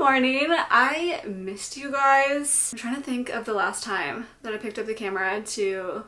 morning. I missed you guys. I'm trying to think of the last time that I picked up the camera to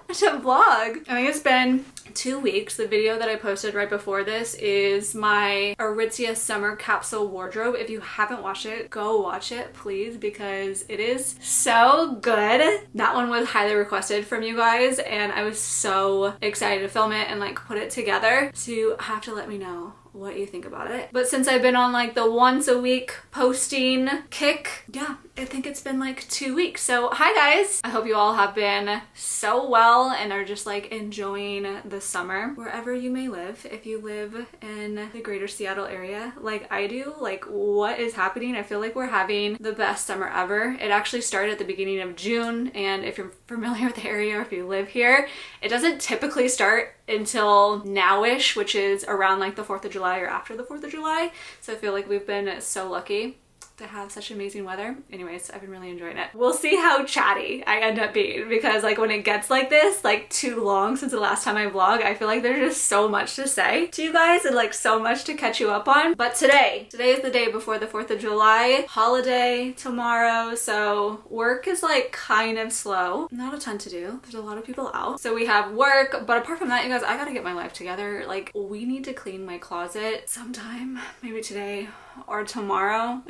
vlog. I think it's been 2 weeks. The video that I posted right before this is my Aritzia summer capsule wardrobe. If you haven't watched it, go watch it please, because it is so good. That one was highly requested from you guys and I was so excited to film it and like put it together. So you have to let me know what you think about it. But since I've been on like the once a week posting kick, yeah, I think it's been like 2 weeks. So hi guys, I hope you all have been so well and are just like enjoying the summer wherever you may live. If you live in the greater Seattle area like I do, like what is happening? I feel like we're having the best summer ever. It actually started at the beginning of June, and if you're familiar with the area or if you live here, it doesn't typically start until nowish, which is around like the 4th of July or after the 4th of July. So I feel like we've been so lucky to have such amazing weather. Anyways, I've been really enjoying it. We'll see how chatty I end up being, because like when it gets like this, like too long since the last time I vlogged, I feel like there's just so much to say to you guys and like so much to catch you up on. But today is the day before the 4th of July holiday tomorrow, so work is like kind of slow. Not a ton to do. There's a lot of people out. So we have work, but apart from that, you guys, I gotta get my life together. Like we need to clean my closet sometime, maybe today or tomorrow.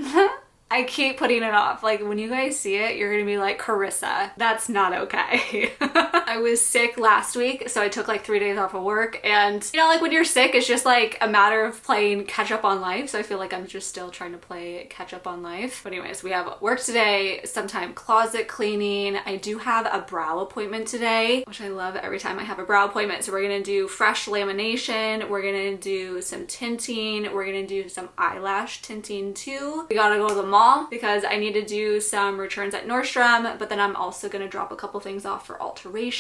I keep putting it off. Like when you guys see it, you're gonna be like, Carissa, that's not okay. I was sick last week, so I took like 3 days off of work, and you know, like when you're sick, it's just like a matter of playing catch up on life. So I feel like I'm just still trying to play catch up on life. But anyways, we have work today, sometime closet cleaning. I do have a brow appointment today, which I love every time I have a brow appointment. So we're gonna do fresh lamination, we're gonna do some tinting, we're gonna do some eyelash tinting too. We gotta go to the mall because I need to do some returns at Nordstrom, but then I'm also gonna drop a couple things off for alterations.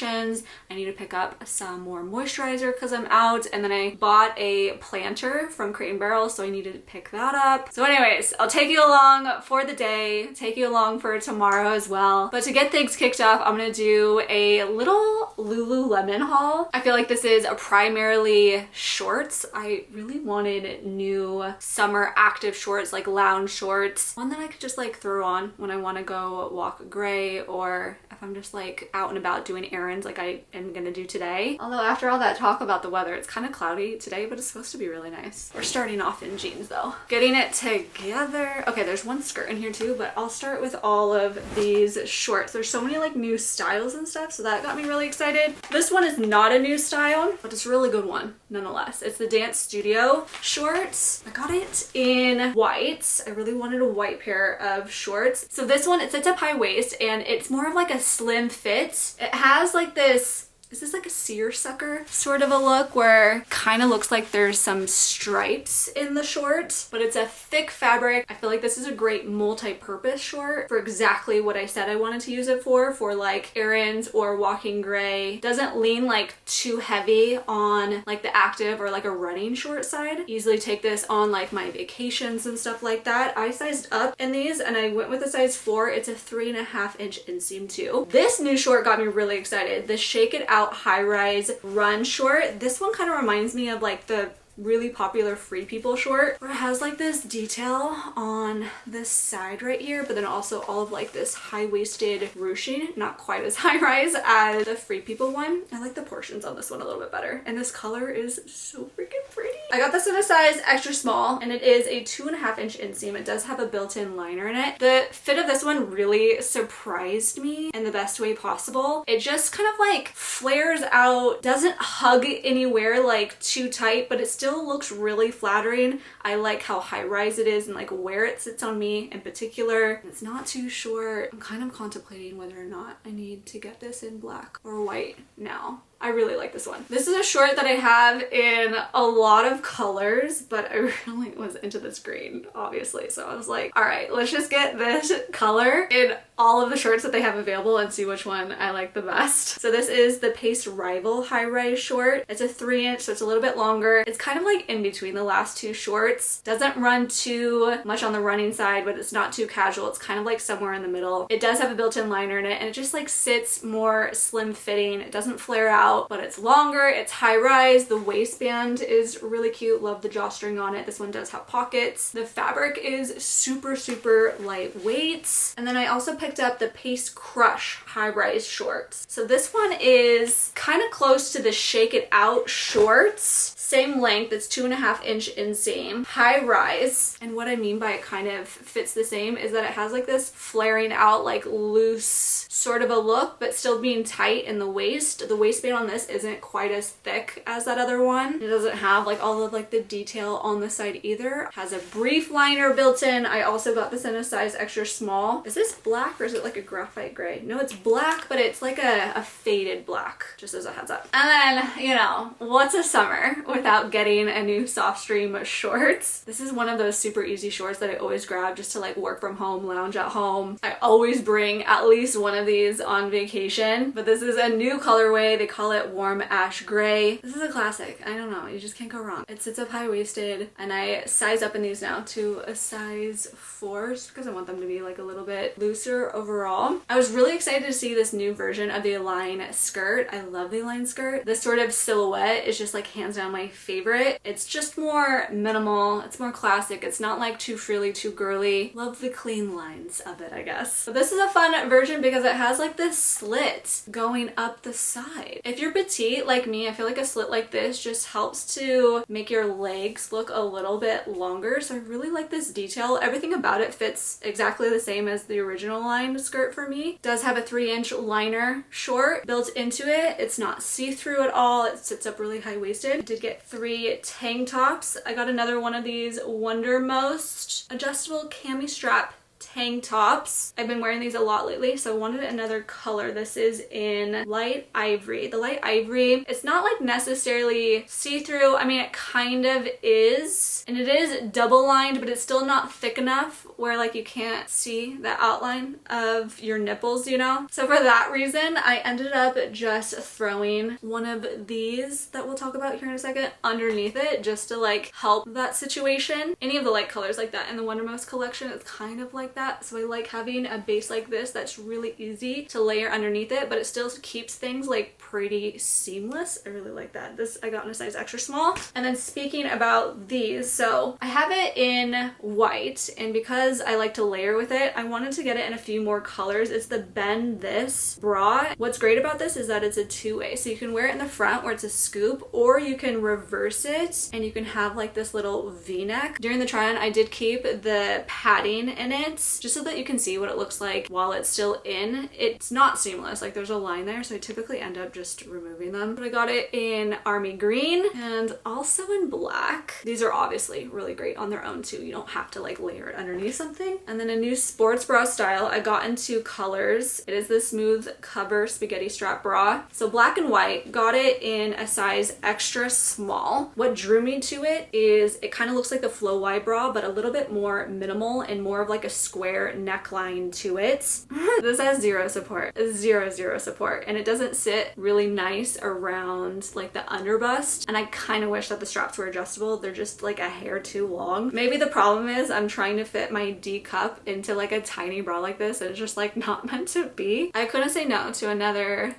I need to pick up some more moisturizer because I'm out, and then I bought a planter from Crate & Barrel, so I need to pick that up. So anyways, I'll take you along for the day, take you along for tomorrow as well. But to get things kicked off, I'm gonna do a little Lululemon haul. I feel like this is a primarily shorts. I really wanted new summer active shorts, like lounge shorts. One that I could just like throw on when I want to go walk gray, or if I'm just like out and about doing errands like I am gonna do today. Although after all that talk about the weather, it's kind of cloudy today, but it's supposed to be really nice. We're starting off in jeans though. Getting it together. Okay, there's one skirt in here too, but I'll start with all of these shorts. There's so many like new styles and stuff, so that got me really excited. This one is not a new style, but it's a really good one nonetheless. It's the Dance Studio shorts. I got it in white. I really wanted a white pair of shorts. So this one, it sits up high waist and it's more of like a slim fit. It has like this, is this like a seersucker sort of a look where kind of looks like there's some stripes in the short, but it's a thick fabric. I feel like this is a great multi-purpose short for exactly what I said I wanted to use it for like errands or walking gray. Doesn't lean like too heavy on like the active or like a running short side. Easily take this on like my vacations and stuff like that. I sized up in these and I went with a size 4. It's a 3.5 inch inseam too. This new short got me really excited. The Shake It Out high-rise run short. This one kind of reminds me of like the really popular Free People short, where it has like this detail on this side right here, but then also all of like this high-waisted ruching. Not quite as high-rise as the Free People one. I like the portions on this one a little bit better, and this color is so freaking pretty. I got this in a size extra small, and it is a 2.5 inch inseam. It does have a built-in liner in it. The fit of this one really surprised me in the best way possible. It just kind of like flares out, doesn't hug anywhere like too tight, but it still looks really flattering. I like how high-rise it is and like where it sits on me in particular. It's not too short. I'm kind of contemplating whether or not I need to get this in black or white now. I really like this one. This is a short that I have in a lot of colors, but I really was into this green, obviously. So I was like, all right, let's just get this color in all of the shorts that they have available and see which one I like the best. So this is the Pace Rival high-rise short. It's a 3 inch, so it's a little bit longer. It's kind of like in between the last two shorts. Doesn't run too much on the running side, but it's not too casual. It's kind of like somewhere in the middle. It does have a built-in liner in it, and it just like sits more slim fitting. It doesn't flare out cutout, but it's longer, it's high rise. The waistband is really cute. Love the drawstring on it. This one does have pockets. The fabric is super, super lightweight. And then I also picked up the Pace Crush high rise shorts. So this one is kind of close to the Shake It Out shorts. Same length, it's 2.5-inch inseam, high rise. And what I mean by it kind of fits the same is that it has like this flaring out, like loose sort of a look, but still being tight in the waist. The waistband on this isn't quite as thick as that other one. It doesn't have like all of like the detail on the side either. It has a brief liner built in. I also got this in a size extra small. Is this black or is it like a graphite gray? No, it's black, but it's like a faded black, just as a heads up. And then, you know, what's a summer without getting a new soft stream shorts? This is one of those super easy shorts that I always grab just to like work from home, lounge at home. I always bring at least one of these on vacation, but this is a new colorway. They call it warm ash gray. This is a classic. I don't know, you just can't go wrong. It sits up high-waisted, and I size up in these now to a size 4 just because I want them to be like a little bit looser overall. I was really excited to see this new version of the Align skirt. I love the Align skirt. This sort of silhouette is just like hands down my favorite. It's just more minimal, it's more classic, it's not like too frilly, too girly. Love the clean lines of it, I guess. But this is a fun version because it has like this slit going up the side. If you're petite like me, I feel like a slit like this just helps to make your legs look a little bit longer. So I really like this detail. Everything about it fits exactly the same as the original Align skirt for me. It does have a 3-inch liner short built into it. It's not see-through at all. It sits up really high-waisted. I did get 3 tank tops. I got another one of these Wondermost adjustable cami strap tank tops. I've been wearing these a lot lately, so I wanted another color. This is in light ivory. The light ivory, it's not like necessarily see-through. I mean, it kind of is, and it is double lined, but it's still not thick enough where like you can't see the outline of your nipples, you know? So for that reason, I ended up just throwing one of these that we'll talk about here in a second underneath it just to like help that situation. Any of the light colors like that in the Wondermost collection, it's kind of like that. So I like having a base like this that's really easy to layer underneath it, but it still keeps things like pretty seamless. I really like that. This I got in a size extra small. And then speaking about these, so I have it in white, and because I like to layer with it, I wanted to get it in a few more colors. It's the Bend This bra. What's great about this is that it's a two-way, so you can wear it in the front where it's a scoop, or you can reverse it and you can have like this little v-neck. During the try-on, I did keep the padding in it just so that you can see what it looks like while it's still in. It's not seamless, like there's a line there, so I typically end up just removing them. But I got it in army green and also in black. These are obviously really great on their own too. You don't have to like layer it underneath something. And then a new sports bra style. I got in 2 colors. It is the Smooth Cover Spaghetti Strap Bra. So black and white. Got it in a size extra small. What drew me to it is it kind of looks like the Flow Wide bra, but a little bit more minimal and more of like a square neckline to it. This has zero support, zero support, and it doesn't sit really nice around like the underbust, and I kind of wish that the straps were adjustable. They're just like a hair too long. Maybe the problem is I'm trying to fit my D cup into like a tiny bra like this, and it's just like not meant to be. I couldn't say no to another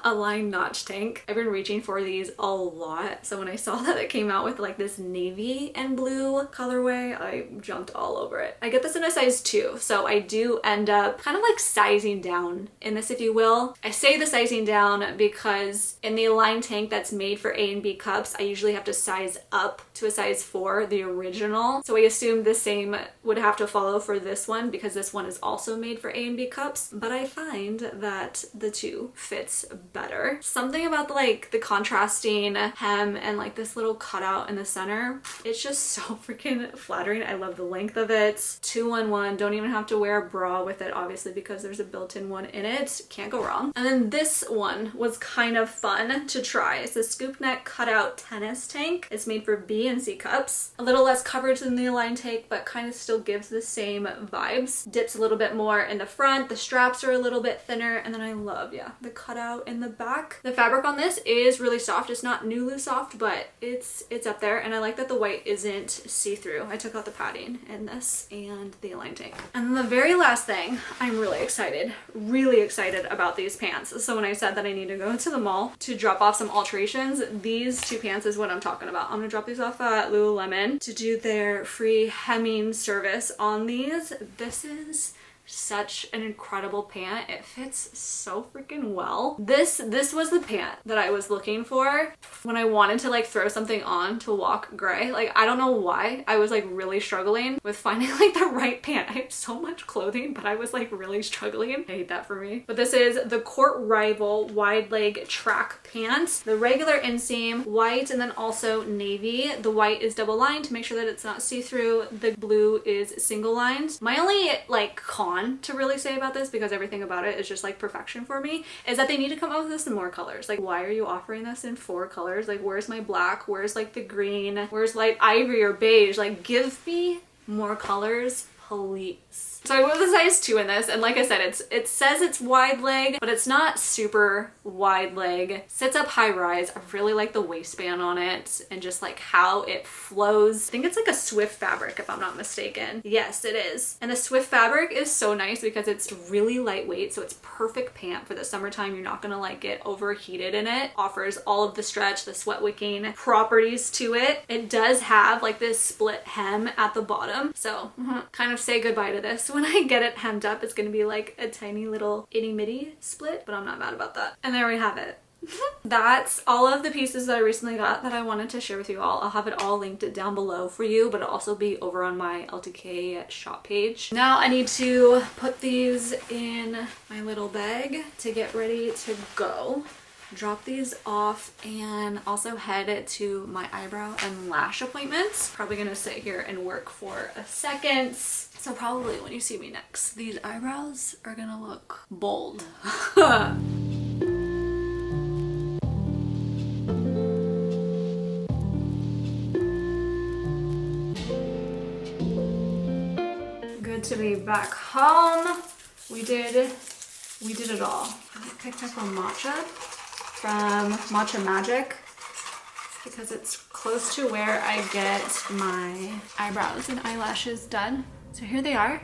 Align notch tank. I've been reaching for these a lot, so when I saw that it came out with like this navy and blue colorway, I jumped all over it. I get this in a size 2, so I do end up kind of like sizing down in this, if you will. I say the sizing down because in the Align tank that's made for A and B cups, I usually have to size up to a size 4, the original. So I assume the same would have to follow for this one because this one is also made for A and B cups, but I find that the 2 fits better. Something about like the contrasting hem and like this little cutout in the center, it's just so freaking flattering. I love the length of it. 2-in-1, don't even have to wear a bra with it obviously because there's a built-in one in it. Can't go wrong. And then this one was kind of fun to try. It's a scoop neck cutout tennis tank. It's made for B B and C cups. A little less coverage than the Align Take, but kind of still gives the same vibes. Dips a little bit more in the front. The straps are a little bit thinner. And then I love, yeah, the cutout in the back. The fabric on this is really soft. It's not Nulu soft, but it's up there. And I like that the white isn't see-through. I took out the padding in this and the Align Take. And then the very last thing, I'm really excited about these pants. So when I said that I need to go to the mall to drop off some alterations, these two pants is what I'm talking about. I'm gonna drop these off at Lululemon to do their free hemming service on these. This is such an incredible pant. It fits so freaking well. This was the pant that I was looking for when I wanted to like throw something on to walk gray. Like, I don't know why. I was like really struggling with finding like the right pant. I have so much clothing, but I was like really struggling. I hate that for me. But this is the Court Rival wide leg track pants. The regular inseam, white, and then also navy. The white is double lined to make sure that it's not see-through. The blue is single lined. My only like con to really say about this, because everything about it is just like perfection for me, is that they need to come up with this in more colors. Like, why are you offering this in 4 colors? Like, where's my black? Where's like the green? Where's light ivory or beige? Like, give me more colors, please. So I went with a size 2 in this, and like I said, it says it's wide leg, but it's not super wide leg. Sits up high rise. I really like the waistband on it and just like how it flows. I think it's like a Swift fabric if I'm not mistaken. Yes, it is. And the Swift fabric is so nice because it's really lightweight, so it's perfect pant for the summertime. You're not gonna like get overheated in it. Offers all of the stretch, the sweat wicking properties to it. It does have like this split hem at the bottom, so kind of say goodbye to this. When I get it hemmed up, it's gonna be like a tiny little itty bitty split, but I'm not mad about that. And there we have it. That's all of the pieces that I recently got that I wanted to share with you all. I'll have it all linked down below for you, but it'll also be over on my LTK shop page. Now I need to put these in my little bag to get ready to go. Drop these off and also head to my eyebrow and lash appointments. Probably gonna sit here and work for a second. So probably when you see me next, these eyebrows are gonna look bold. Good to be back home. We did it all. I picked up a matcha from Matcha Magic because it's close to where I get my eyebrows and eyelashes done. So here they are.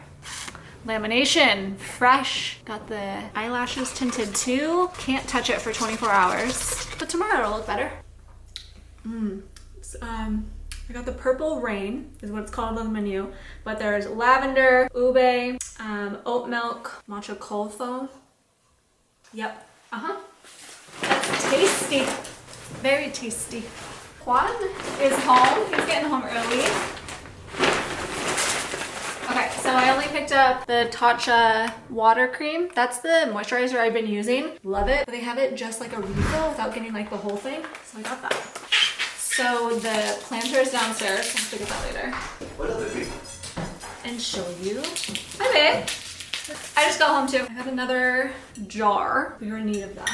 Lamination, fresh. Got the eyelashes tinted too. Can't touch it for 24 hours, but tomorrow it'll look better. I got the Purple Rain, is what it's called on the menu, but there's lavender, ube, oat milk, matcha cold foam. Yep, That's tasty, very tasty. Juan is home, he's getting home early. Okay, so I only picked up the Tatcha water cream. That's the moisturizer I've been using. Love it. But they have it just like a refill without getting like the whole thing. So I got that. So the planter is downstairs. I'll have to get that later. What other baby? And show you. Hi, babe. I just got home too. I got another jar. We were in need of that.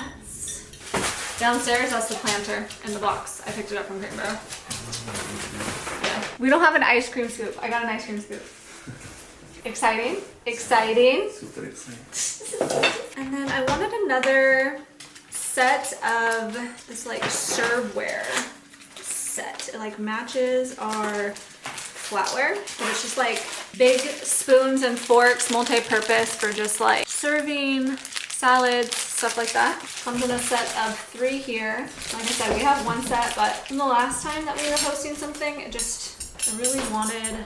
Downstairs, that's the planter in the box. I picked it up from Green Barrel. Yeah. We don't have an ice cream scoop. I got an ice cream scoop. Exciting. Exciting. Super exciting. And then I wanted another set of this like serveware set. It like matches our flatware, but it's just like big spoons and forks, multi-purpose for just like serving, salads, stuff like that. Comes in a set of 3 here. Like I said, we have 1 set, but from the last time that we were hosting something, I really wanted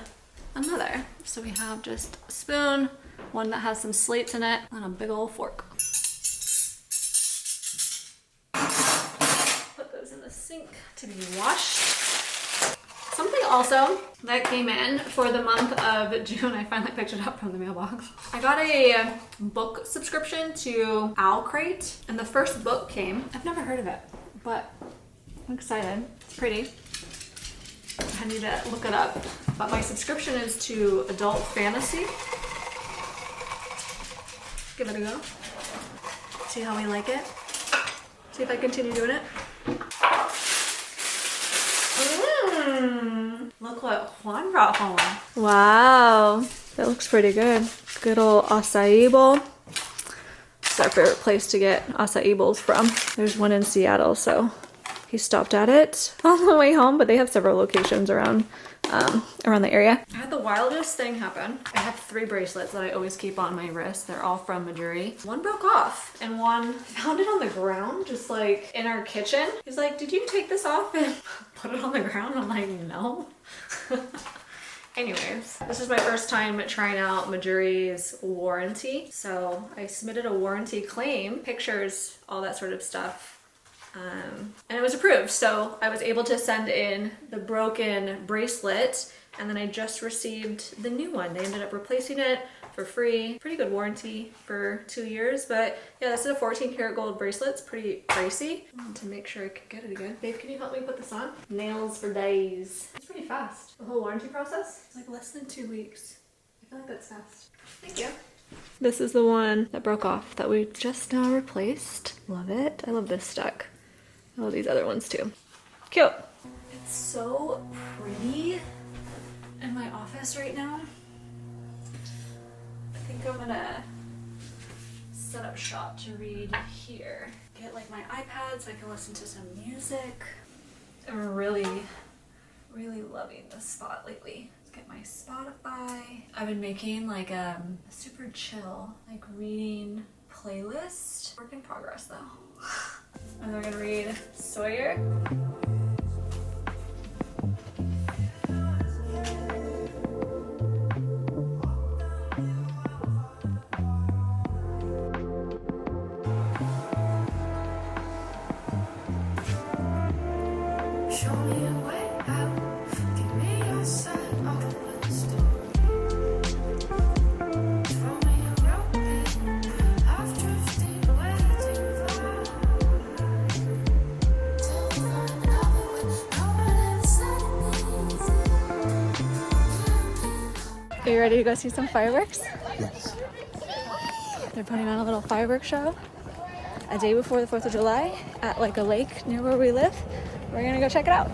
another. So we have just a spoon, one that has some slates in it, and a big old fork. Put those in the sink to be washed. Something also that came in for the month of June, I finally picked it up from the mailbox. I got a book subscription to Owl Crate, and the first book came. I've never heard of it, but I'm excited. It's pretty. I need to look it up, but my subscription is to Adult Fantasy. Give it a go. See how we like it. See if I continue doing it. Look what Juan brought home. Wow, that looks pretty good. Good old acai bowl. It's our favorite place to get acai bowls from. There's one in Seattle, so he stopped at it on the way home, but they have several locations around the area. I had the wildest thing happen. I have 3 bracelets that I always keep on my wrist. They're all from Madhappy. One broke off and one found it on the ground, just like in our kitchen. He's like, did you take this off and put it on the ground? I'm like, no. Anyways, this is my first time trying out Madhappy's warranty. So I submitted a warranty claim, pictures, all that sort of stuff. And it was approved, so I was able to send in the broken bracelet, and then I just received the new one. They ended up replacing it for free. Pretty good warranty for 2 years, but yeah, this is a 14 karat gold bracelet. It's pretty pricey. I wanted to make sure I could get it again. Babe, can you help me put this on? Nails for days. It's pretty fast. The whole warranty process is like less than 2 weeks. I feel like that's fast. Thank you. This is the one that broke off that we just now replaced. Love it. I love this stack. I love these other ones too. Cute. It's so pretty in my office right now. I think I'm gonna set up shop to read here. Get like my iPad so I can listen to some music. I'm really loving this spot lately. Let's get my Spotify. I've been making like a super chill, like reading playlist. Work in progress though. And we're gonna read Sawyer. Show me a way out. Give me your side of the story. Throw me a rope in. I've drifted way too far. Till I'm covered with no one ever said it. Are you ready to go see some fireworks? Yes. They're putting on a little fireworks show a day before the 4th of July at like a lake near where we live. We're gonna go check it out.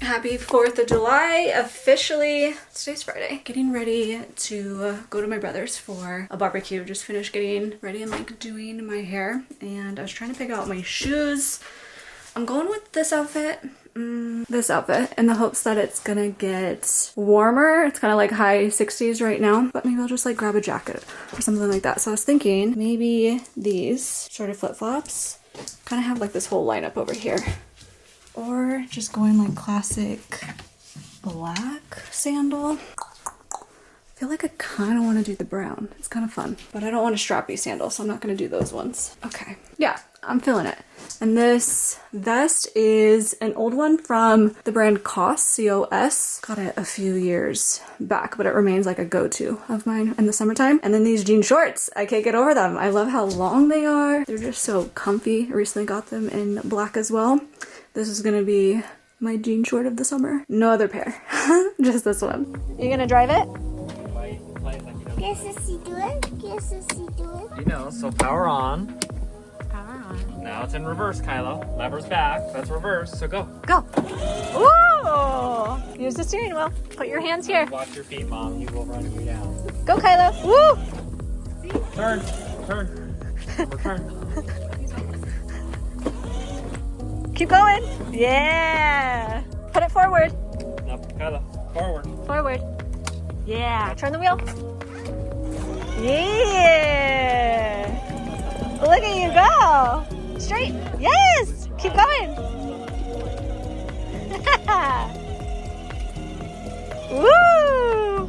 Happy 4th of July, officially. Today's Friday. Getting ready to go to my brother's for a barbecue. Just finished getting ready and like doing my hair, and I was trying to pick out my shoes. I'm going with this outfit in the hopes that it's gonna get warmer. It's kind of like high 60s right now, but maybe I'll just like grab a jacket or something like that. So I was thinking maybe these sort of flip-flops kind of have like this whole lineup over here. Or just going like classic black sandal. I feel like I kind of want to do the brown. It's kind of fun, but I don't want a strappy sandal, so I'm not going to do those ones. Okay, yeah, I'm feeling it. And this vest is an old one from the brand COS, C-O-S. Got it a few years back, but it remains like a go-to of mine in the summertime. And then these jean shorts, I can't get over them. I love how long they are. They're just so comfy. I recently got them in black as well. This is gonna be my jean short of the summer. No other pair, just this one. You gonna drive it? Guess you do it. Guess you do it. You know, so power on. Power on. Now it's in reverse, Kylo. Lever's back. That's reverse, so go. Go. Ooh! Use the steering wheel. Put your hands here. Watch your feet, Mom. He will run you down. Go, Kylo. Woo! Turn. Return. Keep going. Yeah. Put it forward. No, Kylo. Forward. Forward. Yeah. Turn the wheel. Yeah. Look at you go. Straight. Yes. Keep going. Woo.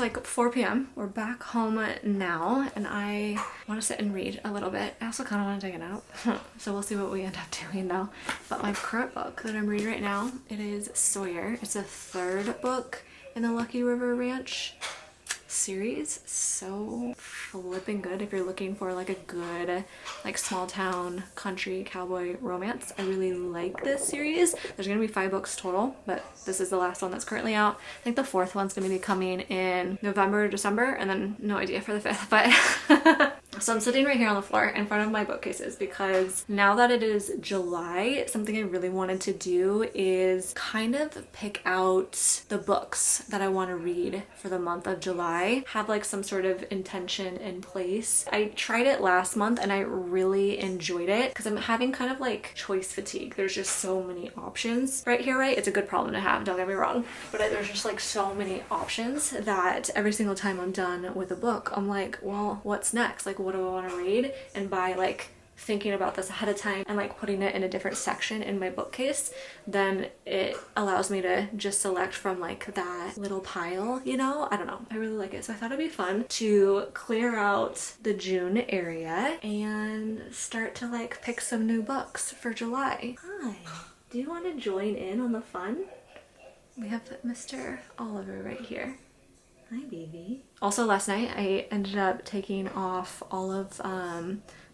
like 4 p.m. We're back home now and I want to sit and read a little bit. I also kind of want to take a nap. So we'll see what we end up doing though. But my current book that I'm reading right now, it is Sawyer. It's the 3rd book in the Lucky River Ranch series. So flipping good if you're looking for like a good like small town country cowboy romance. I really like this series. There's gonna be 5 books total, but this is the last one that's currently out. I think the 4th one's gonna be coming in November, December, and then no idea for the 5th, but so I'm sitting right here on the floor in front of my bookcases because now that it is July, something I really wanted to do is kind of pick out the books that I want to read for the month of July, have like some sort of intention in place. I tried it last month and I really enjoyed it because I'm having kind of like choice fatigue. There's just so many options right here, right? It's a good problem to have, don't get me wrong, but there's just like so many options that every single time I'm done with a book, I'm like, well, what's next? Like, what do I want to read? And by like thinking about this ahead of time and like putting it in a different section in my bookcase, then it allows me to just select from like that little pile, you know? I don't know, I really like it. So I thought it'd be fun to clear out the June area and start to like pick some new books for July. Hi, do you want to join in on the fun? We have Mr. Oliver right here. Hi, baby. Also, last night I ended up taking off all of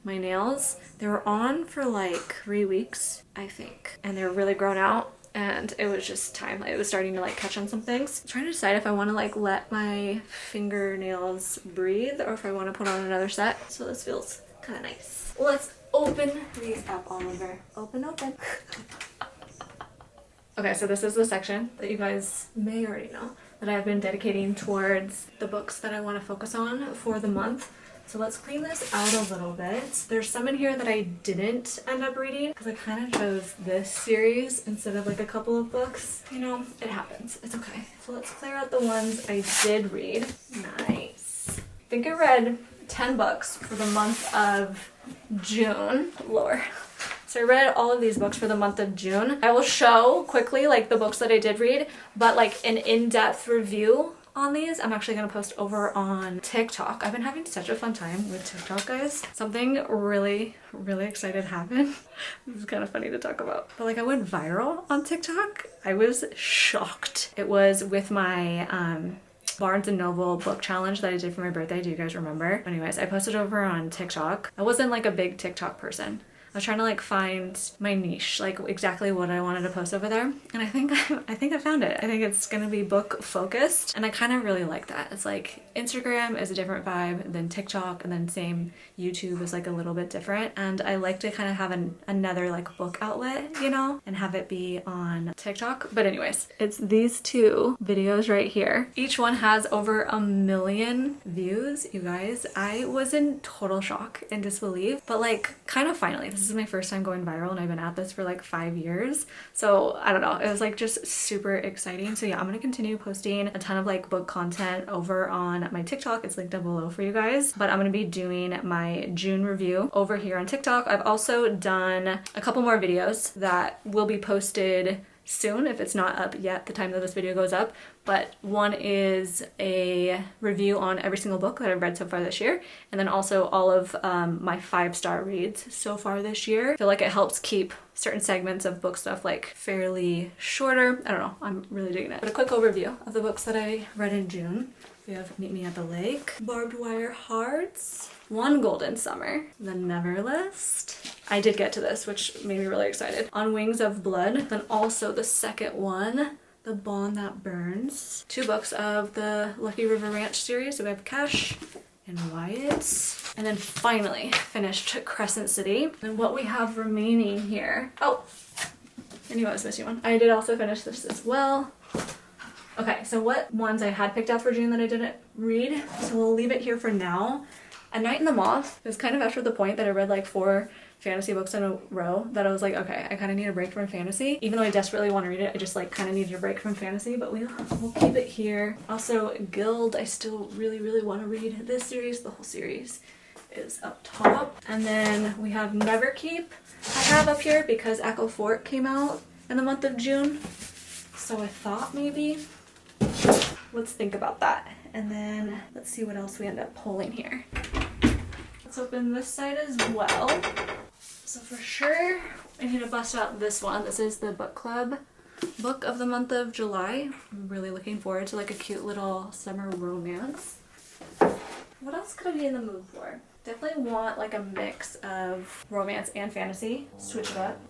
my nails. They were on for like 3 weeks, I think, and they were really grown out and it was just time. It was starting to like catch on some things. I'm trying to decide if I want to like let my fingernails breathe or if I want to put on another set. So this feels kind of nice. Let's open these up, Oliver. Open. Okay, so this is the section that you guys may already know that I've been dedicating towards the books that I want to focus on for the month. So let's clean this out a little bit. There's some in here that I didn't end up reading because I kind of chose this series instead of like a couple of books. You know, it happens. It's okay. So let's clear out the ones I did read. Nice. I think I read 10 books for the month of June. Lord. So I read all of these books for the month of June. I will show quickly like the books that I did read, but like an in-depth review on these I'm actually gonna post over on TikTok. I've been having such a fun time with TikTok, guys. Something really excited happened. This is kind of funny to talk about. But like I went viral on TikTok. I was shocked. It was with my Barnes & Noble book challenge that I did for my birthday. Do you guys remember? Anyways, I posted over on TikTok. I wasn't like a big TikTok person. I was trying to like find my niche, like exactly what I wanted to post over there. And I think I found it. I think it's gonna be book focused. And I kind of really like that. It's like Instagram is a different vibe than TikTok, and then same YouTube is like a little bit different. And I like to kind of have another like book outlet, you know, and have it be on TikTok. But anyways, it's these 2 videos right here. Each one has over 1 million views, you guys. I was in total shock and disbelief, but like kind of finally, this is my first time going viral and I've been at this for like 5 years. So I don't know, it was like just super exciting. So yeah, I'm gonna continue posting a ton of like book content over on my TikTok. It's linked down below for you guys. But I'm gonna be doing my June review over here on TikTok. I've also done a couple more videos that will be posted soon if it's not up yet the time that this video goes up. But one is a review on every single book that I've read so far this year, and then also all of my 5-star reads so far this year. I feel like it helps keep certain segments of book stuff like fairly shorter. I don't know, I'm really digging it. But a quick overview of the books that I read in June. We have Meet Me at the Lake, Barbed Wire Hearts, One Golden Summer, The Never List. I did get to this, which made me really excited. On Wings of Blood, then also the second one, The Bond That Burns. 2 books of the Lucky River Ranch series. So we have Cash and Wyatt. And then finally finished Crescent City. And what we have remaining here. Oh, I knew I was missing one. I did also finish this as well. Okay, so what ones I had picked out for June that I didn't read, so we'll leave it here for now. A Night in the Moth is kind of after the point that I read like 4 fantasy books in a row that I was like, okay, I kind of need a break from fantasy. Even though I desperately want to read it, I just like kind of needed a break from fantasy, but we'll keep it here. Also, Guild, I still really want to read this series. The whole series is up top. And then we have Neverkeep I have up here because Echo Fort came out in the month of June. So I thought maybe let's think about that. And then let's see what else we end up pulling here. Let's open this side as well. So for sure, I need to bust out this one. This is the book club book of the month of July. I'm really looking forward to like a cute little summer romance. What else could I be in the mood for? Definitely want like a mix of romance and fantasy. Switch it up.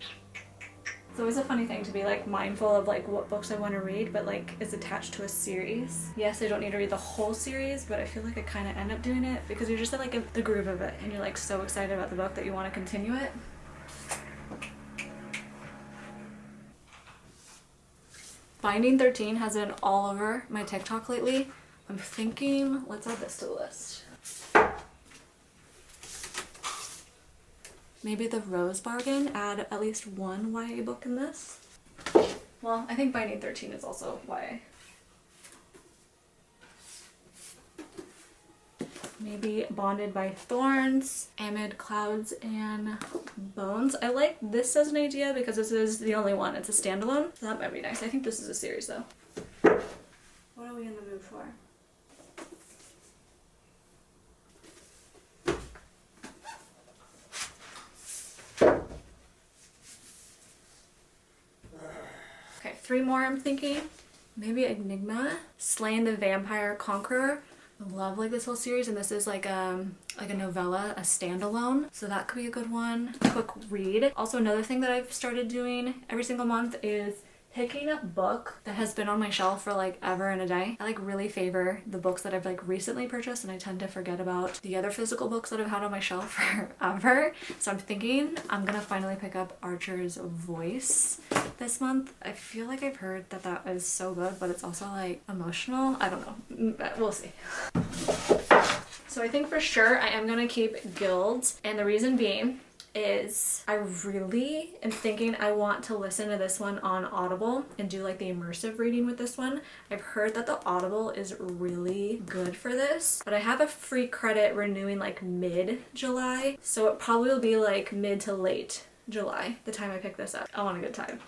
It's always a funny thing to be like mindful of like what books I want to read, but like it's attached to a series. Yes, I don't need to read the whole series, but I feel like I kind of end up doing it because you're just in like the groove of it and you're like so excited about the book that you want to continue it. Binding 13 has been all over my TikTok lately. I'm thinking, let's add this to the list. Maybe the Rose Bargain, add at least one YA book in this. Well, I think Binding 13 is also YA. Maybe Bonded by Thorns, Amid Clouds and Bones. I like this as an idea because this is the only one. It's a standalone, so that might be nice. I think this is a series though. What are we in the mood for? Okay, 3 more I'm thinking. Maybe Enigma, Slaying the Vampire Conqueror. I love like this whole series, and this is like a novella, a standalone, so that could be a good one. Quick read. Also, another thing that I've started doing every single month is picking a book that has been on my shelf for like ever and a day. I like really favor the books that I've like recently purchased, and I tend to forget about the other physical books that I've had on my shelf forever. So I'm thinking I'm gonna finally pick up Archer's Voice this month. I feel like I've heard that that is so good, but it's also like emotional. I don't know. We'll see. So I think for sure I am gonna keep Guilds, and the reason being is I really am thinking I want to listen to this one on Audible and do like the immersive reading with this one. I've heard that the Audible is really good for this, but I have a free credit renewing like mid-July, so it probably will be like mid to late July the time I pick this up. I want a good time.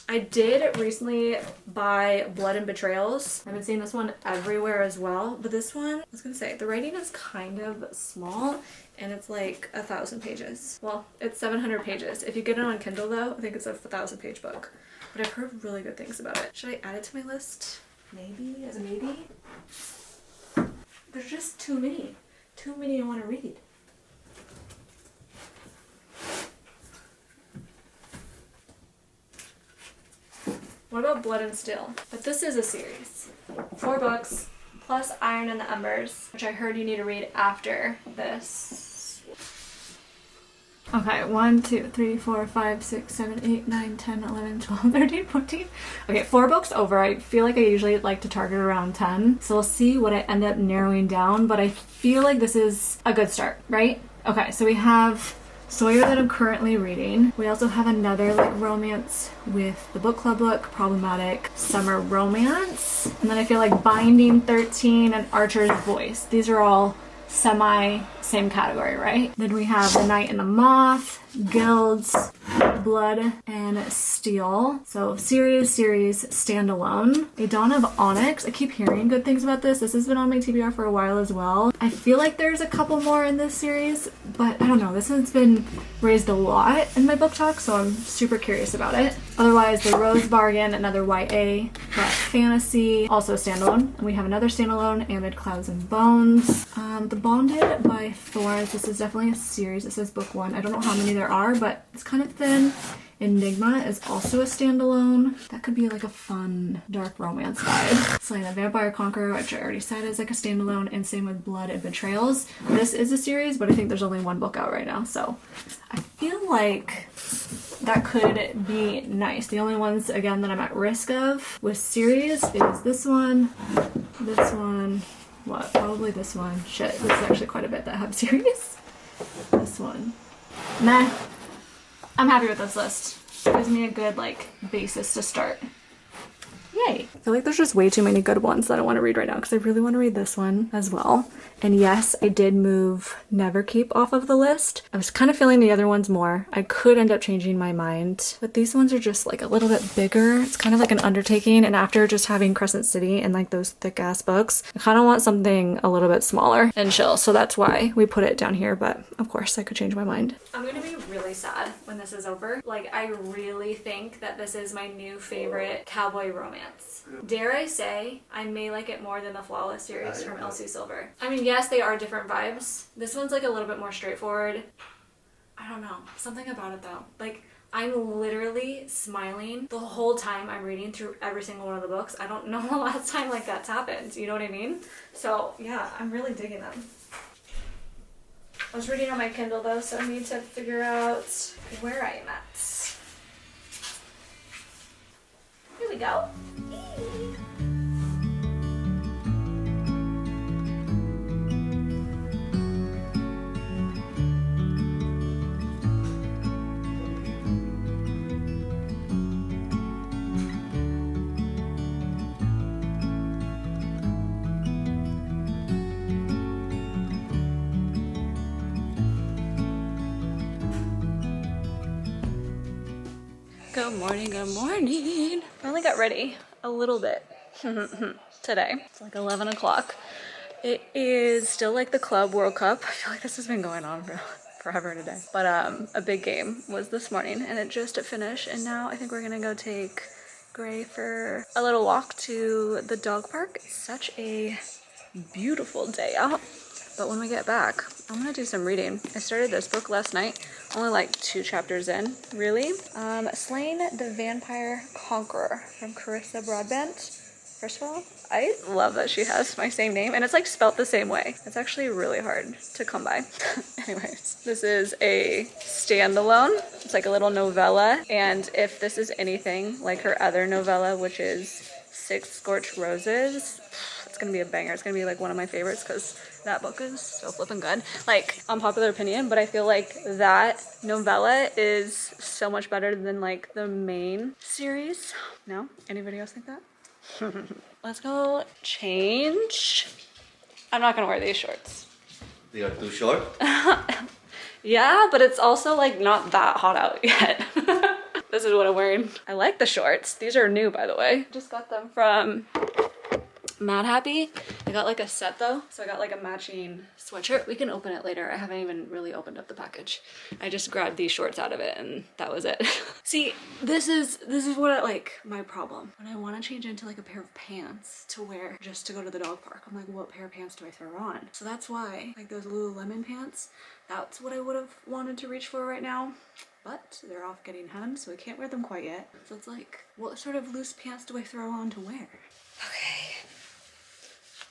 I did recently buy Blood and Betrayals. I've been seeing this one everywhere as well, but this one, I was gonna say, the writing is kind of small and it's like 1,000 pages. Well, it's 700 pages. If you get it on Kindle though, I think it's a 1,000-page book. But I've heard really good things about it. Should I add it to my list? Maybe, as a maybe? There's just too many. Too many I want to read. What about Blood and Steel? But this is a series. 4 books, plus Iron and the Embers, which I heard you need to read after this. Okay, 1, 2, 3, 4, 5, 6, 7, 8, 9, 10, 11, 12, 13, 14. Okay, 4 books over. I feel like I usually like to target around 10. So we'll see what I end up narrowing down, but I feel like this is a good start, right? Okay, so we have Sawyer that I'm currently reading. We also have another like romance with the book club book, Problematic Summer Romance. And then I feel like Binding 13 and Archer's Voice. These are all same category, right? Then we have The Night and the Moth, Guilds, Blood and Steel. So series, standalone. A Dawn of Onyx. I keep hearing good things about this. This has been on my TBR for a while as well. I feel like there's a couple more in this series, but I don't know. This one's been raised a lot in my book talk, so I'm super curious about it. Otherwise, The Rose Bargain, another YA, but fantasy, also standalone. And we have another standalone, Amid Clouds and Bones. The Bonded by Thorns. This is definitely a series. This is book 1. I don't know how many there are, but it's kind of thin. Enigma is also a standalone. That could be like a fun dark romance vibe. Slaying the Vampire Conqueror, which I already said is like a standalone, and same with Blood and Betrayals. This is a series, but I think there's only 1 book out right now, so I feel like that could be nice. The only ones, again, that I'm at risk of with series is this one, what? Probably this one. Shit, this is actually quite a bit that have series. This one. Meh. I'm happy with this list. Gives me a good, like, basis to start. Yay. I feel like there's just way too many good ones that I want to read right now because I really want to read this one as well. And yes, I did move Never Keep off of the list. I was kind of feeling the other ones more. I could end up changing my mind, but these ones are just like a little bit bigger. It's kind of like an undertaking, and after just having Crescent City and like those thick ass books, I kind of want something a little bit smaller and chill. So that's why we put it down here, but of course I could change my mind. I'm gonna be really sad when this is over. Like, I really think that this is my new favorite cowboy romance. Dare I say, I may like it more than the Flawless series from Elsie Silver. I mean, yes, they are different vibes. This one's like a little bit more straightforward. I don't know, something about it though. Like, I'm literally smiling the whole time I'm reading through every single one of the books. I don't know the last time like that's happened, you know what I mean? So yeah, I'm really digging them. I was reading on my Kindle though, so I need to figure out where I am at. Here we go. Good morning, good morning. I only got ready a little bit today. It's like 11 o'clock. It is still like the Club World Cup. I feel like this has been going on for forever today. But a big game was this morning and it just finished, and now I think we're gonna go take Gray for a little walk to the dog park. It's such a beautiful day out. But when we get back, I'm gonna do some reading. I started this book last night, only like 2 chapters in, really. Slaying the Vampire Conqueror from Carissa Broadbent. First of all, I love that she has my same name, and it's like spelt the same way. It's actually really hard to come by. Anyways, this is a standalone. It's like a little novella, and if this is anything like her other novella, which is Six Scorched Roses, it's gonna be a banger. It's gonna be like one of my favorites because that book is so flippin' good. Like, unpopular opinion, but I feel like that novella is so much better than like the main series. No? Anybody else think that? Let's go change. I'm not gonna wear these shorts. They are too short? Yeah, but it's also like not that hot out yet. This is what I'm wearing. I like the shorts. These are new, by the way. Just got them from Madhappy. I got like a set though, so I got like a matching sweatshirt. We can open it later. I haven't even really opened up the package. I just grabbed these shorts out of it and that was it. See, this is what I like, my problem. When I want to change into like a pair of pants to wear just to go to the dog park, I'm like, what pair of pants do I throw on? So that's why, like those Lululemon pants, that's what I would have wanted to reach for right now. But they're off getting hemmed, so I can't wear them quite yet. So it's like, what sort of loose pants do I throw on to wear? Okay.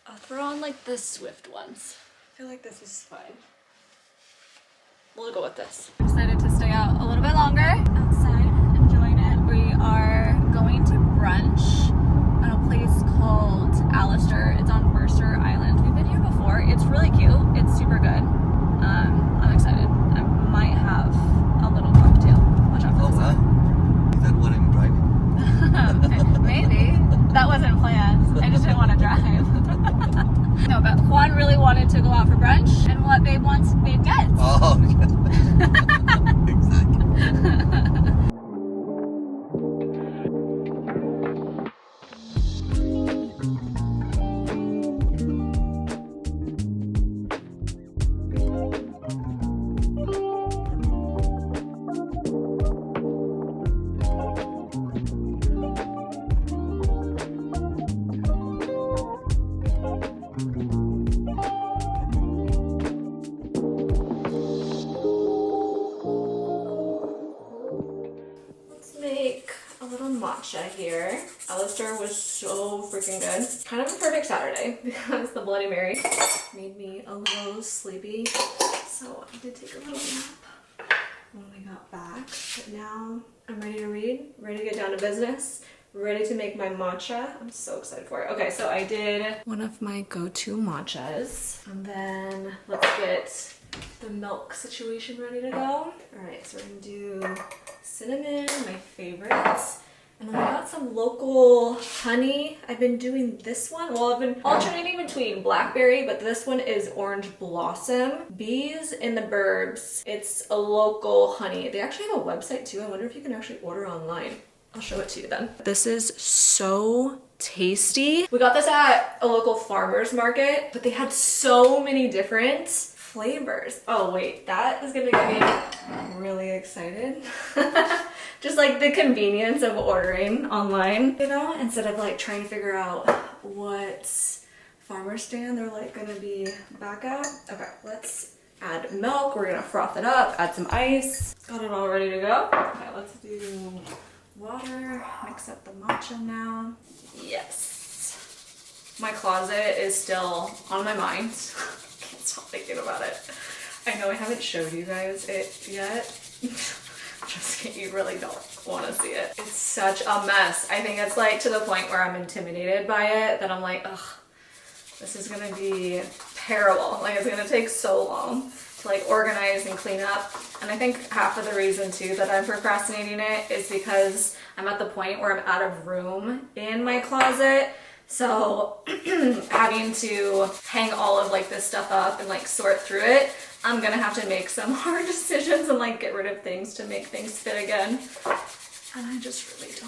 I'll throw on like the Swift ones. I feel like this is fine. We'll go with this. I decided to stay out a little bit longer outside, enjoying it. We are going to brunch at a place called Alistair. It's on Mercer Island. We've been here before. It's really cute. It's super good. I'm excited. I might have a little cocktail. Watch out for this one. Is that what I'm driving? Maybe. That wasn't planned. I just didn't want to drive. No, but Juan really wanted to go out for brunch, and what babe wants, babe gets. Oh, exactly. Matcha here. Alistair was so freaking good. Kind of a perfect Saturday because the Bloody Mary made me a little sleepy. So I did take a little nap when we got back. But now I'm ready to read, ready to get down to business, ready to make my matcha. I'm so excited for it. Okay, so I did one of my go-to matchas. And then let's get the milk situation ready to go. All right, so we're gonna do cinnamon, my favorites. And then I got some local honey. I've been doing this one. Well, I've been alternating between blackberry, but this one is orange blossom. Bees in the Burbs. It's a local honey. They actually have a website too. I wonder if you can actually order online. I'll show it to you then. This is so tasty. We got this at a local farmer's market, but they had so many different flavors. Oh wait, that is gonna get me really excited. Just like the convenience of ordering online, you know, instead of like trying to figure out what farmer stand they're like gonna be back at. Okay, let's add milk. We're gonna froth it up, add some ice. Got it all ready to go. Okay, let's do water, mix up the matcha now. Yes. My closet is still on my mind. Can't stop thinking about it. I know I haven't showed you guys it yet. Just kidding, you really don't want to see it. It's such a mess. I think it's like to the point where I'm intimidated by it, that I'm like, ugh, this is gonna be terrible. Like it's gonna take so long to like organize and clean up. And I think half of the reason too that I'm procrastinating it is because I'm at the point where I'm out of room in my closet. So having to hang all of like this stuff up and like sort through it, I'm gonna have to make some hard decisions and like get rid of things to make things fit again. And I just really don't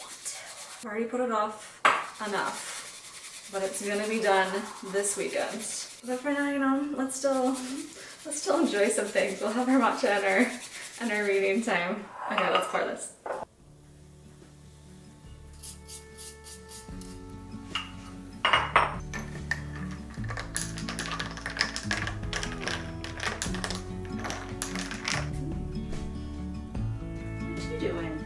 want to. I've already put it off enough, but it's gonna be done this weekend. But for now, you know, let's still enjoy some things. We'll have our matcha and our reading time. Okay, let's pour this. Doing?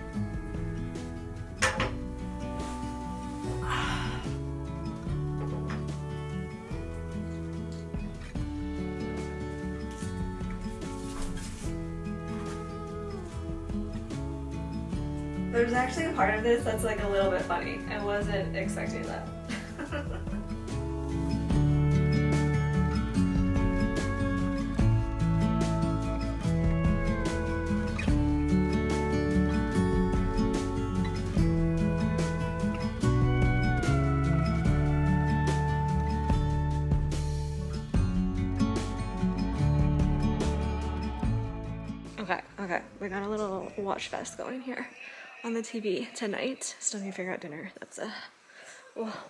There's actually a part of this that's like a little bit funny. I wasn't expecting that. Okay, we got a little watch fest going here on the TV tonight. Still need to figure out dinner. That's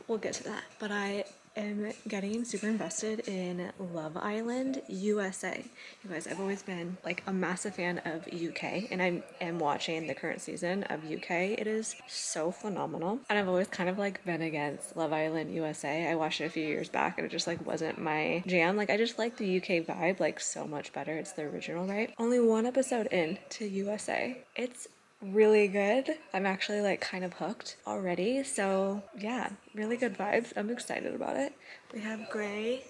we'll get to that. But I am getting super invested in Love Island USA. You guys, I've always been like a massive fan of UK, and I am watching the current season of UK. It is so phenomenal. And I've always kind of like been against Love Island USA. I watched it a few years back and it just like wasn't my jam. Like I just like the UK vibe like so much better. It's the original, right? Only one episode in to USA. It's really good. I'm actually like kind of hooked already. So yeah, really good vibes. I'm excited about it. We have Gray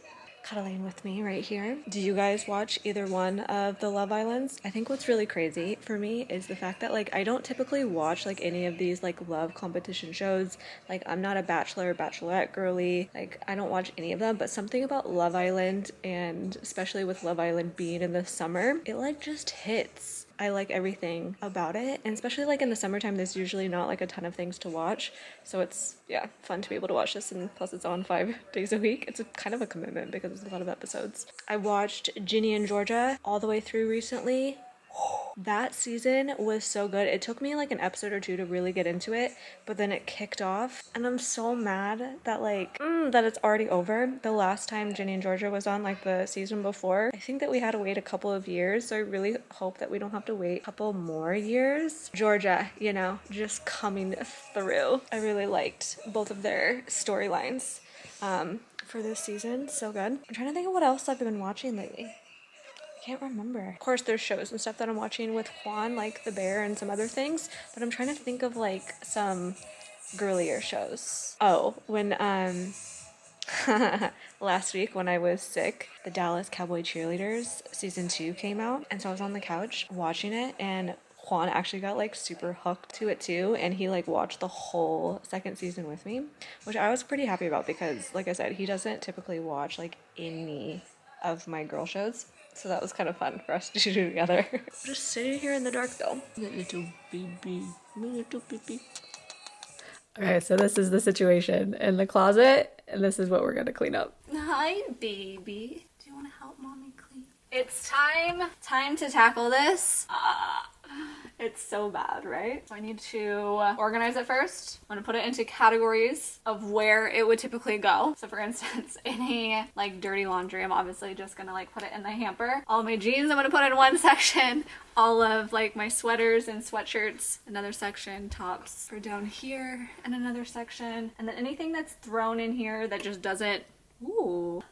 cuddling with me right here. Do you guys watch either one of the Love Islands? I think what's really crazy for me is the fact that like I don't typically watch like any of these like love competition shows. Like I'm not a Bachelor or Bachelorette girly. Like I don't watch any of them, but something about Love Island, and especially with Love Island being in the summer, it like just hits. I like everything about it, and especially like in the summertime there's usually not like a ton of things to watch, so it's yeah fun to be able to watch this, and plus it's on 5 days a week. It's a kind of a commitment because it's a lot of episodes. I watched Ginny and Georgia all the way through recently. That season was so good. It took me like an episode or two to really get into it, but then it kicked off, and I'm so mad that like that it's already over. The last time Ginny and Georgia was on, like the season before, I think that we had to wait a couple of years, so I really hope that we don't have to wait a couple more years. Georgia, you know, just coming through. I really liked both of their storylines for this season. So good. I'm trying to think of what else I've been watching lately. Can't remember. Of course there's shows and stuff that I'm watching with Juan, like The Bear and some other things, but I'm trying to think of like some girlier shows. Oh, when last week when I was sick, the Dallas Cowboy Cheerleaders season 2 came out, and so I was on the couch watching it, and Juan actually got like super hooked to it too, and he like watched the whole second season with me, which I was pretty happy about because like I said, he doesn't typically watch like any of my girl shows. So that was kind of fun for us to do together. Just sitting here in the dark though. My little baby, my little baby. Okay, so this is the situation in the closet, and this is what we're gonna clean up. Hi, baby. Do you want to help mommy clean? It's time to tackle this. It's so bad, right? So I need to organize it first. I'm gonna put it into categories of where it would typically go. So for instance, any like dirty laundry, I'm obviously just gonna like put it in the hamper. All of my jeans, I'm gonna put in one section. All of like my sweaters and sweatshirts, another section. Tops for down here, and another section. And then anything that's thrown in here that just doesn't, ooh.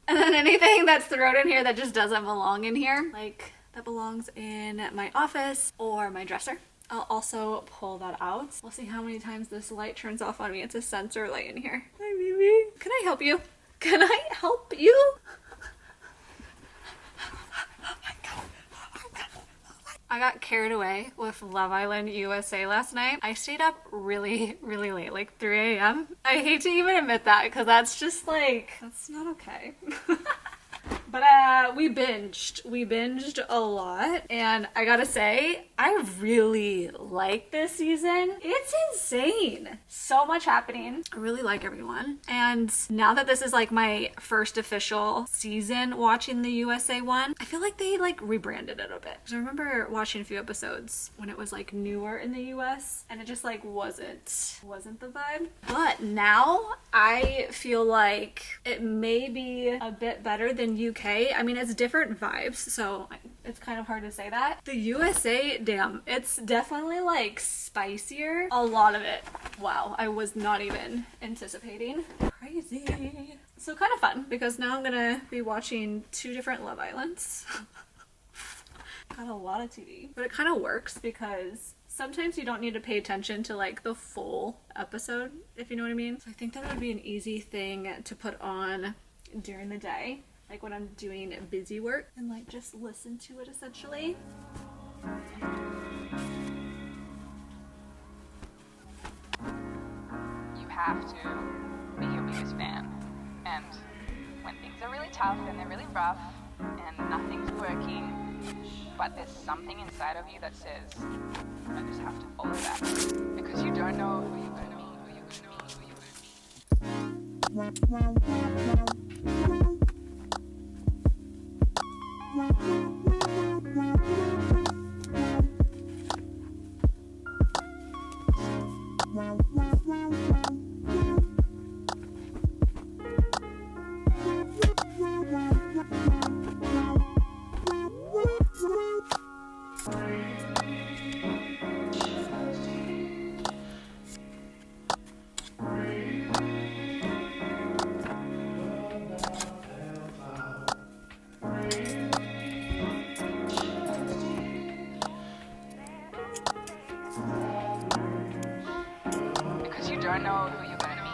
And then anything that's thrown in here that just doesn't belong in here, like that belongs in my office or my dresser. I'll also pull that out. We'll see how many times this light turns off on me. It's a sensor light in here. Hi, baby. Can I help you? Can I help you? I got carried away with Love Island USA last night. I stayed up really late, like 3 a.m. I hate to even admit that because that's just like, that's not okay. But we binged a lot, and I gotta say, I really like this season. It's insane. So much happening. I really like everyone. And now that this is like my first official season watching the USA one, I feel like they like rebranded it a bit. Because I remember watching a few episodes when it was like newer in the US, and it just like wasn't the vibe. But now I feel like it may be a bit better than UK. I mean, it's different vibes, so it's kind of hard to say that. The USA, damn, it's definitely like spicier. A lot of it. Wow, I was not even anticipating. Crazy. So kind of fun because now I'm gonna be watching 2 different Love Islands. Got a lot of TV. But it kind of works because sometimes you don't need to pay attention to like the full episode, if you know what I mean. So I think that would be an easy thing to put on during the day. Like when I'm doing busy work and like just listen to it essentially. You have to be your biggest fan. And when things are really tough and they're really rough and nothing's working, but there's something inside of you that says, I just have to follow that. Because you don't know who you're going to be, who you're going to be, who you're going to be. Because you don't know who you're going to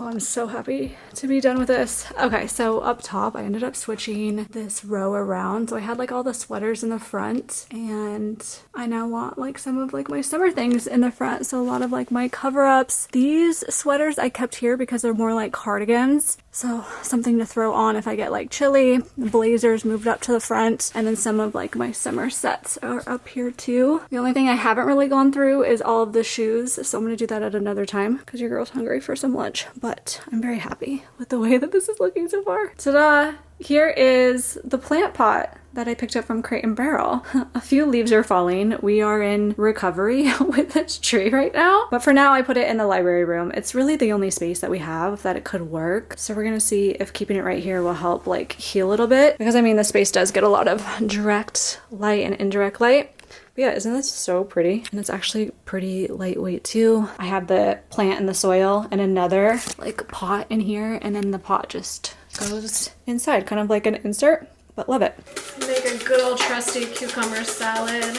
Oh, I'm so happy to be done with this. Okay, so up top, I ended up switching this row around. So I had like all the sweaters in the front, and I now want like some of like my summer things in the front. So a lot of like my cover-ups. These sweaters I kept here because they're more like cardigans. So something to throw on if I get like chilly. The blazers moved up to the front, and then some of like my summer sets are up here too. The only thing I haven't really gone through is all of the shoes. So I'm gonna do that at another time because your girl's hungry for some lunch. But I'm very happy with the way that this is looking so far. Ta-da! Here is the plant pot that I picked up from Crate and Barrel. A few leaves are falling. We are in recovery with this tree right now. But for now, I put it in the library room. It's really the only space that we have that it could work. So we're gonna see if keeping it right here will help like heal a little bit. Because I mean, the space does get a lot of direct light and indirect light. But yeah, isn't this so pretty? And it's actually pretty lightweight too. I have the plant in the soil and another like pot in here, and then the pot just goes inside, kind of like an insert, but love it. Make a good old trusty cucumber salad.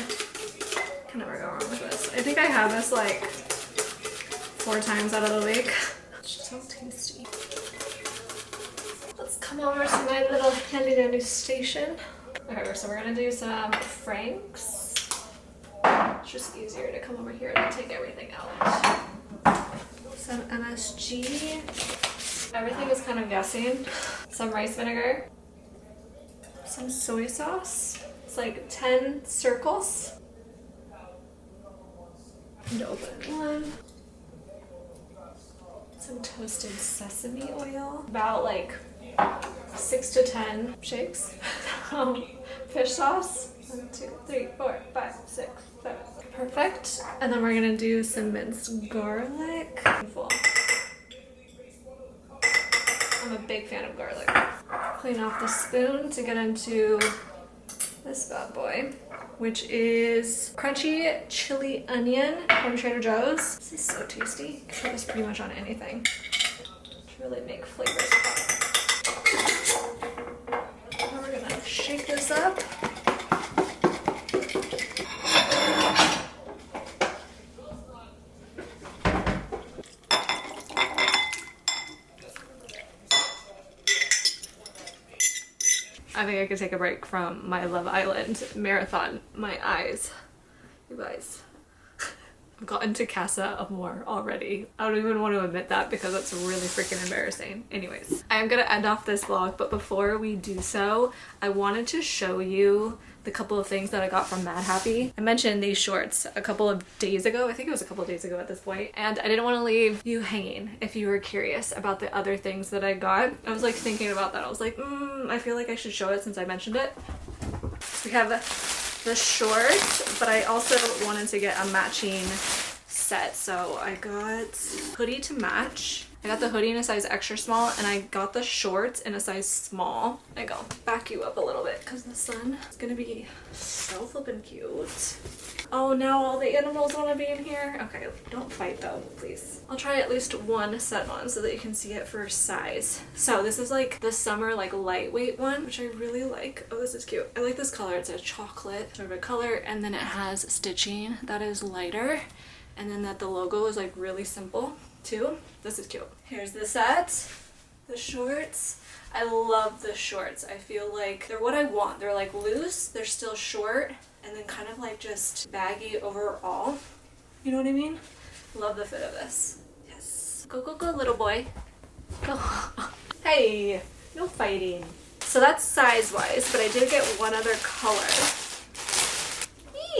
Can never go wrong with this. I think I have this like 4 times out of the week. It's just so tasty. Let's come over to my little handy dandy station. Okay, so we're gonna do some Franks. It's just easier to come over here and take everything out. Some MSG. Everything is kind of guessing. Some rice vinegar. Some soy sauce. It's like 10 circles. And open one. Some toasted sesame oil. About like 6 to 10 shakes. Fish sauce. 1, 2, 3, 4, 5, 6, 7. Perfect. And then we're gonna do some minced garlic. Full. I'm a big fan of garlic. Clean off the spoon to get into this bad boy, which is crunchy chili onion from Trader Joe's. This is so tasty. You can put this pretty much on anything to really make flavors pop. Now we're gonna shake this up. I think I could take a break from my Love Island marathon. My eyes, you guys. I've gotten to Casa Amor already. I don't even want to admit that because that's really freaking embarrassing. Anyways, I'm gonna end off this vlog, but before we do so, I wanted to show you the couple of things that I got from Madhappy. I mentioned these shorts a couple of days ago. I think it was a couple of days ago at this point. And I didn't want to leave you hanging if you were curious about the other things that I got. I was like thinking about that. I was like, I feel like I should show it since I mentioned it. We have the shorts, but I also wanted to get a matching set. So I got hoodie to match. I got the hoodie in a size extra small, and I got the shorts in a size small. I go back you up a little bit because the sun is gonna be so flippin' cute. Oh, now all the animals want to be in here. Okay, don't fight though, please. I'll try at least one set on so that you can see it for size. So this is like the summer like lightweight one, which I really like. Oh, this is cute. I like this color. It's a chocolate sort of a color, and then it has stitching that is lighter, and then that the logo is like really simple too. This is cute. Here's the set, the shorts. I love the shorts. I feel like they're what I want. They're like loose, they're still short, and then kind of like just baggy overall. You know what I mean? Love the fit of this. Yes. Go, go, go, little boy. Go. Hey, no fighting. So that's size-wise, but I did get one other color.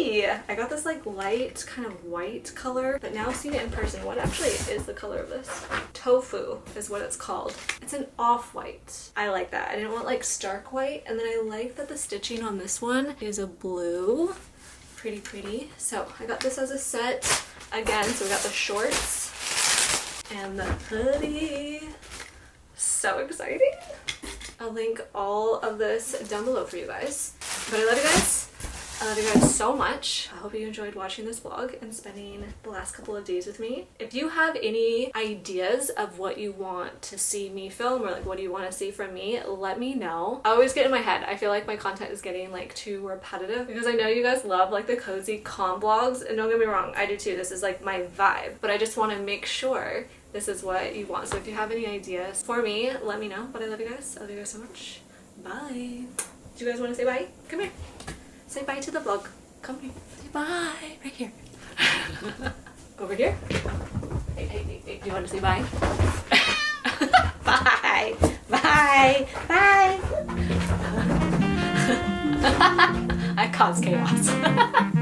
I got this like light kind of white color, but now seeing it in person, what actually is the color of this? Tofu is what it's called. It's an off-white. I like that. I didn't want like stark white, and then I like that the stitching on this one is a blue. Pretty pretty. So I got this as a set again. So we got the shorts and the hoodie. So exciting. I'll link all of this down below for you guys. But I love you guys. I love you guys so much. I hope you enjoyed watching this vlog and spending the last couple of days with me. If you have any ideas of what you want to see me film, or like what do you want to see from me, let me know. I always get in my head. I feel like my content is getting like too repetitive because I know you guys love like the cozy calm vlogs, and don't get me wrong, I do too. This is like my vibe, but I just want to make sure this is what you want. So if you have any ideas for me, let me know. But I love you guys. I love you guys so much. Bye. Do you guys want to say bye? Come here. Say bye to the vlog. Come here. Say bye. Right here. Over here. Hey, hey, hey, hey. Do you want to say bye? Bye. Bye. Bye. I cause chaos.